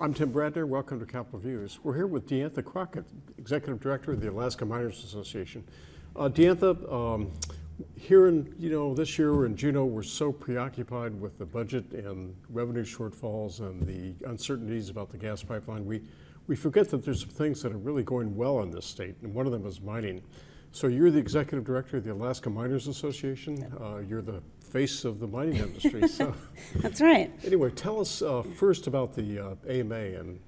I'm Tim Bradner. Welcome to Capitol Views. We're here with Deantha Crockett, Executive Director of the Alaska Miners Association. Deantha, here in this year in Juneau, we're so preoccupied with the budget and revenue shortfalls and the uncertainties about the gas pipeline, we forget that there's some things that are really going well in this state, and one of them is mining. So you're the Executive Director of the Alaska Miners Association. You're the face of the mining industry. So that's right. Anyway, tell us first about the AMA and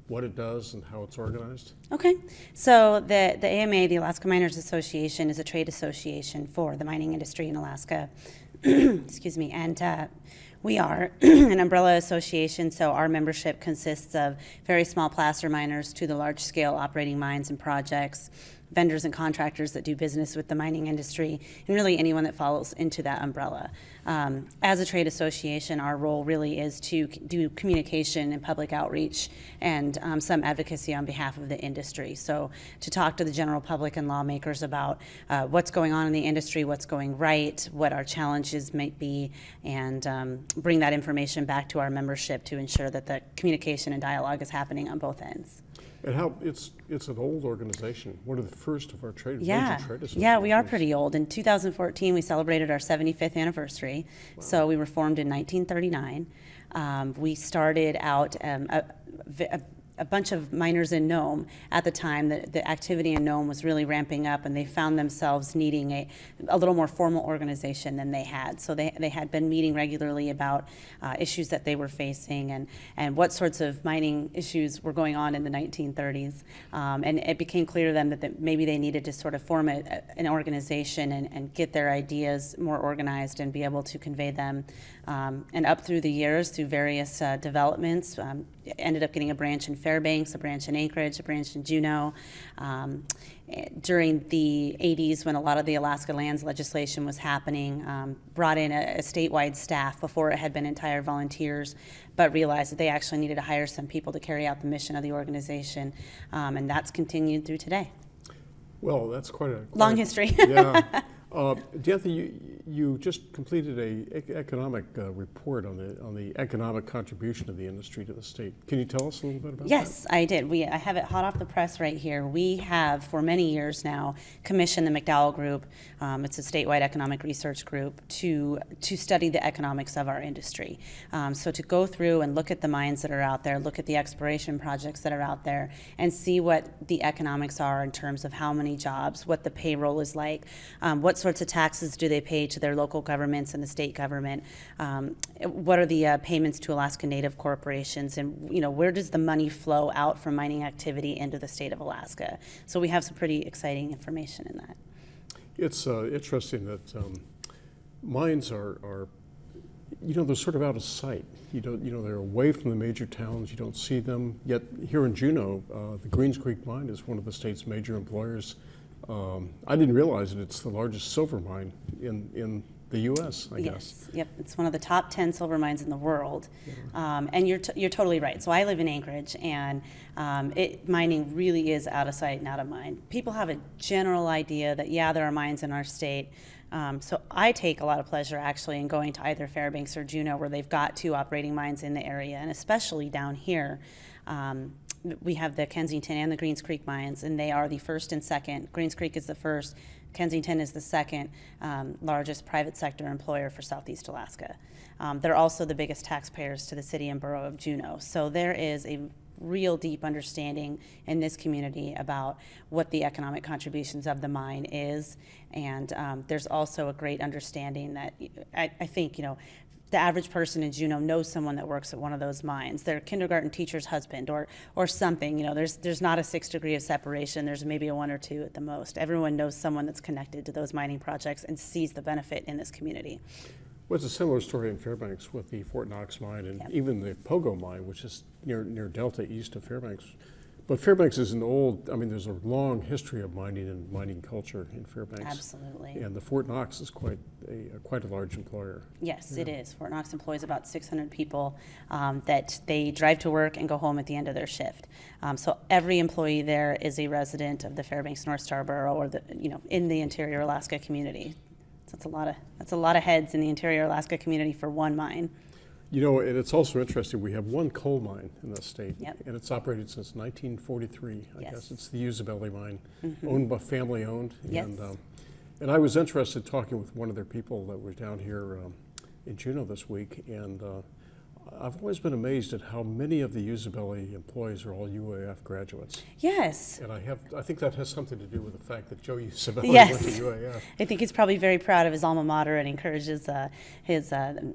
what it does and how it's organized. Okay, so the AMA, the Alaska Miners Association, is a trade association for the mining industry in Alaska. Excuse me, and we are an umbrella association, so our membership consists of very small placer miners to the large-scale operating mines and projects, vendors and contractors that do business with the mining industry, and really anyone that falls into that umbrella. As a trade association, our role really is to do communication and public outreach and some advocacy on behalf of the industry. So to talk to the general public and lawmakers about what's going on in the industry, what's going right, what our challenges might be, and bring that information back to our membership to ensure that the communication and dialogue is happening on both ends. And how it's an old organization, one of the first of our major trade associations. Yeah, we are pretty old. In 2014, we celebrated our 75th anniversary. Wow. So we were formed in 1939. We started out a bunch of miners in Nome at the time. The activity in Nome was really ramping up, and they found themselves needing a little more formal organization than they had. So they had been meeting regularly about issues that they were facing and what sorts of mining issues were going on in the 1930s. And it became clear to them that maybe they needed to sort of form an organization and get their ideas more organized and be able to convey them. And up through the years, through various developments, ended up getting a branch in Fairbanks, a branch in Anchorage, a branch in Juneau. During the 80s, when a lot of the Alaska lands legislation was happening, brought in a statewide staff before it had been entire volunteers, but realized that they actually needed to hire some people to carry out the mission of the organization, and that's continued through today. Well, that's quite a long history. Yeah. Deantha, you just completed an economic report on the economic contribution of the industry to the state. Can you tell us a little bit about that? Yes, I did. I have it hot off the press right here. We have, for many years now, commissioned the McDowell Group. It's a statewide economic research group to study the economics of our industry. So to go through and look at the mines that are out there, look at the exploration projects that are out there, and see what the economics are in terms of how many jobs, what the payroll is like, what sorts of taxes do they pay to their local governments and the state government, what are the payments to Alaska Native corporations, and where does the money flow out from mining activity into the state of Alaska. So we have some pretty exciting information in that. It's interesting that mines are they're sort of out of sight. They're away from the major towns. You don't see them. Yet here in Juneau, the Greens Creek mine is one of the state's major employers. I didn't realize that it's the largest silver mine in the U.S., I guess. Yep, it's one of the top 10 silver mines in the world. Yeah. And you're totally right. So I live in Anchorage, and mining really is out of sight and out of mind. People have a general idea that, there are mines in our state. So I take a lot of pleasure actually in going to either Fairbanks or Juneau, where they've got two operating mines in the area, and especially down here. We have the Kensington and the Greens Creek mines, and they are the first and second. Greens Creek is the first. Kensington is the second largest private sector employer for Southeast Alaska. They're also the biggest taxpayers to the city and borough of Juneau. So there is a real deep understanding in this community about what the economic contributions of the mine is. And there's also a great understanding that I think, the average person in Juneau knows someone that works at one of those mines, their kindergarten teacher's husband or something. There's not a 6 degree of separation. There's maybe a 1 or 2 at the most. Everyone knows someone that's connected to those mining projects and sees the benefit in this community. Well, it's a similar story in Fairbanks with the Fort Knox mine and even the Pogo mine, which is near Delta, east of Fairbanks. But Fairbanks is there's a long history of mining and mining culture in Fairbanks. Absolutely. And the Fort Knox is quite a large employer. Yes, it is. Fort Knox employs about 600 people that they drive to work and go home at the end of their shift. So every employee there is a resident of the Fairbanks North Star Borough or in the interior Alaska community. So that's a lot of heads in the interior Alaska community for one mine. You know, and it's also interesting, we have one coal mine in the state, Yep. and it's operated since 1943. I Yes. guess it's the Usabelli mine, owned by family owned. Yes. And I was interested talking with one of their people that was down here in Juneau this week, and I've always been amazed at how many of the Usabelli employees are all UAF graduates. Yes. And I think that has something to do with the fact that Joe Usabelli Yes. went to UAF. I think he's probably very proud of his alma mater and encourages his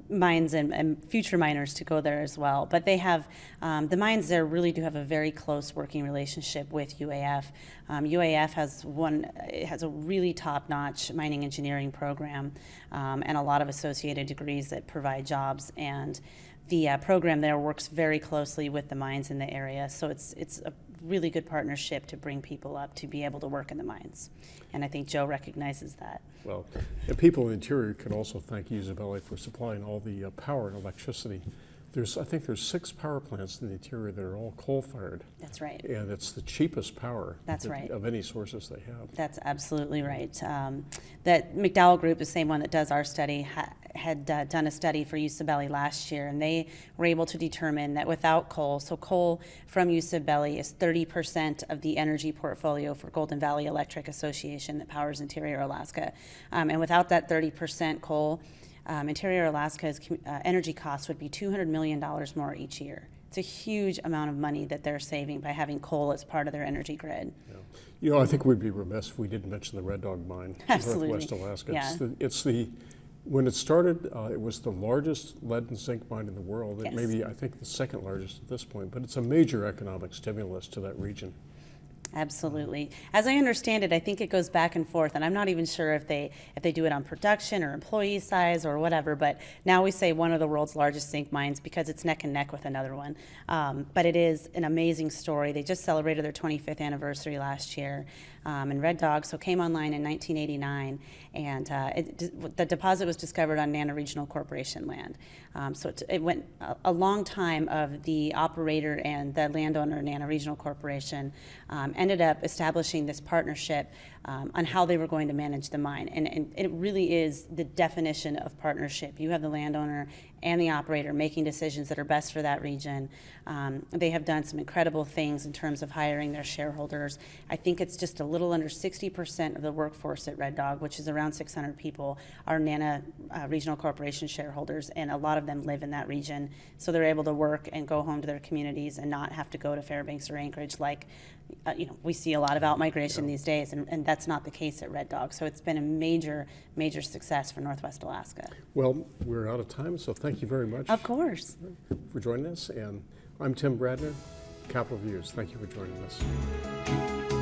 mines and future miners to go there as well. But they have, the mines there really do have a very close working relationship with UAF. UAF has a really top-notch mining engineering program and a lot of associated degrees that provide jobs. And the program there works very closely with the mines in the area, so it's a really good partnership to bring people up to be able to work in the mines. And I think Joe recognizes that. Well, and people in the interior can also thank Usabelli for supplying all the power and electricity. I think there's 6 power plants in the interior that are all coal-fired. That's right. And it's the cheapest power That's right. of any sources they have. That's absolutely right. That McDowell Group, the same one that does our study, had done a study for Usabelli last year, and they were able to determine that without coal, so coal from Usabelli is 30% of the energy portfolio for Golden Valley Electric Association that powers Interior Alaska. And without that 30% coal, Interior Alaska's energy costs would be $200 million more each year. It's a huge amount of money that they're saving by having coal as part of their energy grid. Yeah. You know, I think we'd be remiss if we didn't mention the Red Dog Mine in Absolutely. Northwest Alaska. Yeah. When it started, it was the largest lead and zinc mine in the world. It Yes. may be, I think, the second largest at this point, but it's a major economic stimulus to that region. Absolutely. As I understand it, I think it goes back and forth, and I'm not even sure if they do it on production or employee size or whatever, but now we say one of the world's largest zinc mines because it's neck and neck with another one. But it is an amazing story. They just celebrated their 25th anniversary last year. And Red Dog came online in 1989, and the deposit was discovered on Nana Regional Corporation land. So it went a long time of the operator and the landowner, Nana Regional Corporation, ended up establishing this partnership on how they were going to manage the mine. And it really is the definition of partnership. You have the landowner and the operator making decisions that are best for that region. They have done some incredible things in terms of hiring their shareholders. I think it's just a little under 60% of the workforce at Red Dog, which is around 600 people, are Nana Regional Corporation shareholders, and a lot of them live in that region. So they're able to work and go home to their communities and not have to go to Fairbanks or Anchorage like we see a lot of out-migration these days, and that's not the case at Red Dog. So it's been a major, major success for Northwest Alaska. Well, we're out of time, so thank you very much. Of course. For joining us. And I'm Tim Bradner, Capital Views. Thank you for joining us.